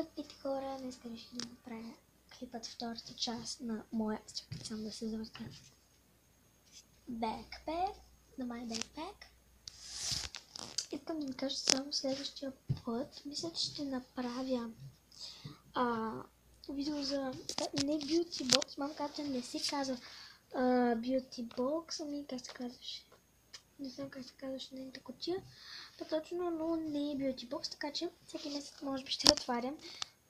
Здравейте хора, днес реших да направя клипът втората част на моя сам да се завърта backpack, на my backpack. Искам да ви кажа само следващия път. Мисля, че ще направя видео за не beauty box, мамка не се казва beauty box, ами как се казваше? Не знам как се казваше нейната кутия, по-точно, но не е beauty box, така че всеки месец може би ще отварям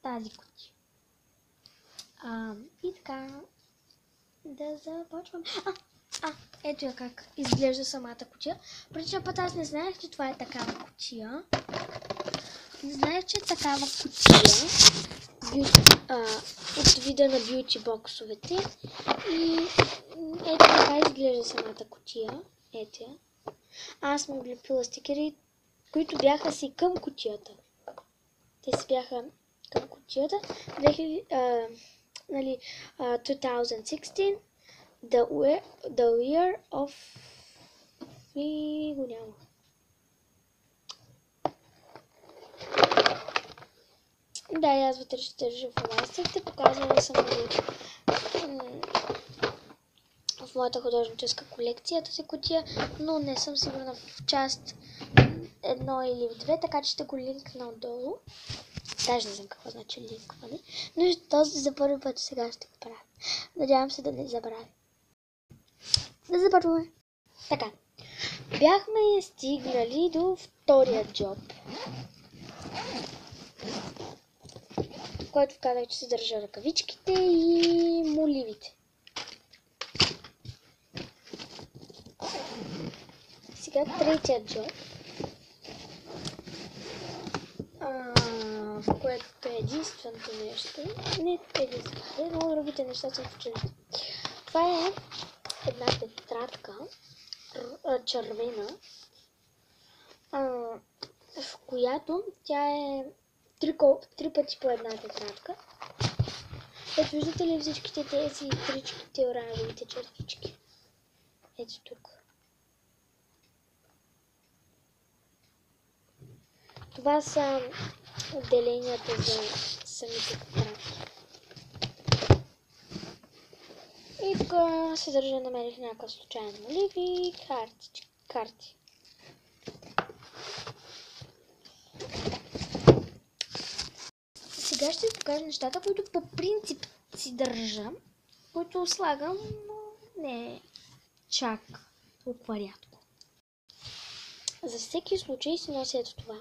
тази кутия. И така, да започвам. Ето я как изглежда самата кутия. Предишния път аз не знаех, че това е такава кутия. Не знаех, че е такава кутия от вида на бюти боксовете. И ето така изглежда самата кутия. Ето я. Аз съм облепила стикери, които бяха си към кутията. Те си бяха към кутията. 2016, the year of... И го няма. Да, аз вътре ще държа в ластите. Показвала съм в моята художническа колекция тази кутия, но не съм сигурна в част 1 или в 2, така че ще го линкна отдолу. Даже не знам какво значи линкване, но този за първи път сега ще го правя. Надявам се да не забравя. Да започваме. Така, бяхме стигнали до втория джоб, в който казах, че се държа ръкавичките и моливите. Сега третия джоб, в което е единственото нещо, не единственото, но другите неща са в училище. Това е една тетрадка, червена, в която тя е 3 пъти по една тетрадка. Ето, виждате ли всичките тези тричките, оранжевите чертички? Ето тук. Това са отделенията за самите тетрадки. И тук се държа, намерих някакъв случайен молив и карти. Сега ще ви покажа нещата, които по принцип си държа, които слагам, но не чак толкова рядко. За всеки случай си нося ето това,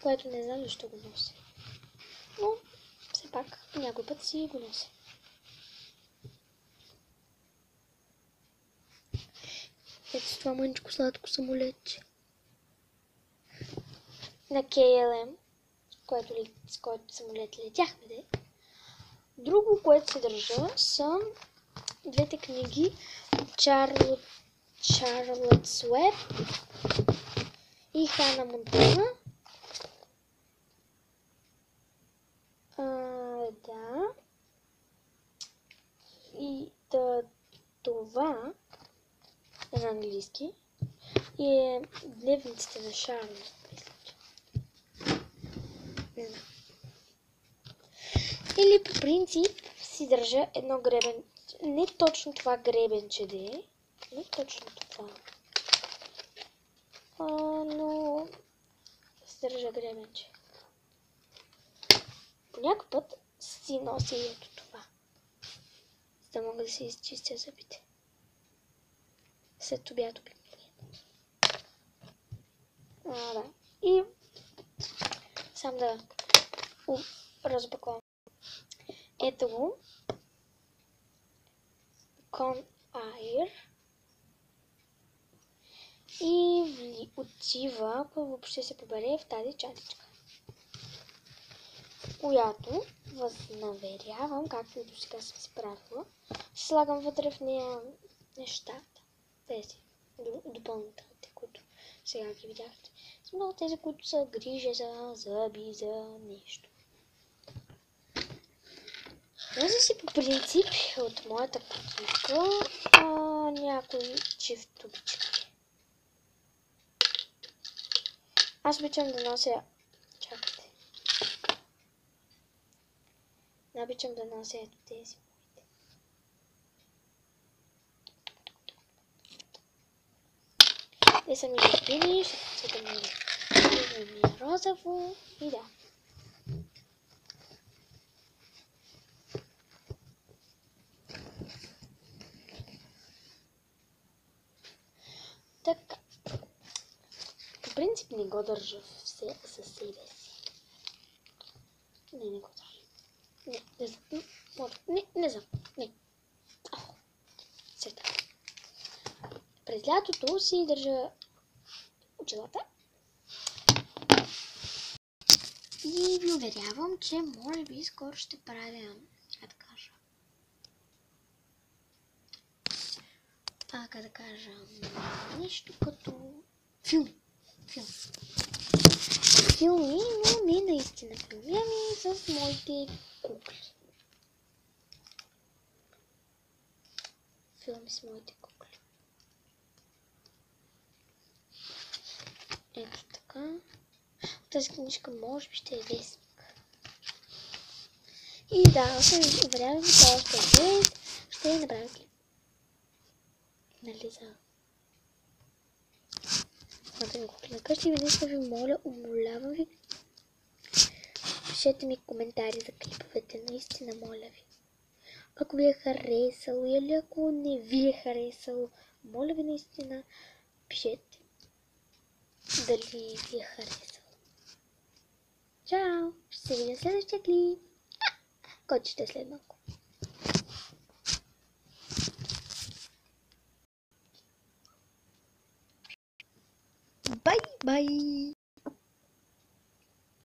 което не знам защо го нося. Но все пак някой път си го нося. Ето това мъничко сладко самолетче на KLM, с който самолет летяхме. Друго, което се държа, са двете книги Charlotte's Web и Хана Монтана. Да. И това е на английски и е дневниците на Шарлот. Не знам. Или по принцип си държа едно гребен. Не точно това гребенче да е. Не точно това. Но си държа гребенче. По някой път си нося и ето това. За да мога да си изчистя зъбите. След обяд обикновено. Да. И сам да разбаклам. Ето го. Con Air. И отива, ако въобще се побере в тази чашичка, която възнамерявам, както и до сега съм си правила. Ще слагам вътре в нея нещата. Тези допълнителните, които сега ги видяхте. Много тези, които са грижа за зъби, за нещо. Този си по принцип от моята кутийка някои чифтовички. Аз обичам да нося, чакайте, Обичам да нося ето тези. Те са ми любими, ще цвета ми е розово и да. Така. По принцип не го държа със себе си. Не го държа. Не знам. Не знам. Не. Сега. През лятото си държа очилата. И ви уверявам, че може би скоро ще правя, как да кажа, нещо като филми, но не наистина филми, ами с моите кукли. Филми с моите кукли. Ето така. Тази книжка може би ще е вестник. И да, съм ви уверявам, че това ще е вест, ще я направя клип. Нали за моите ми кукли на къщи. Веднъж ви моля, умолявам ви, пишете ми коментари за клиповете, наистина моля ви. Ако ви е харесало или ако не ви е харесало, моля ви наистина, пишете дали ви е харесало. Чао! Ще се видим в следващия клип, който ще е след малко. Бай-бай!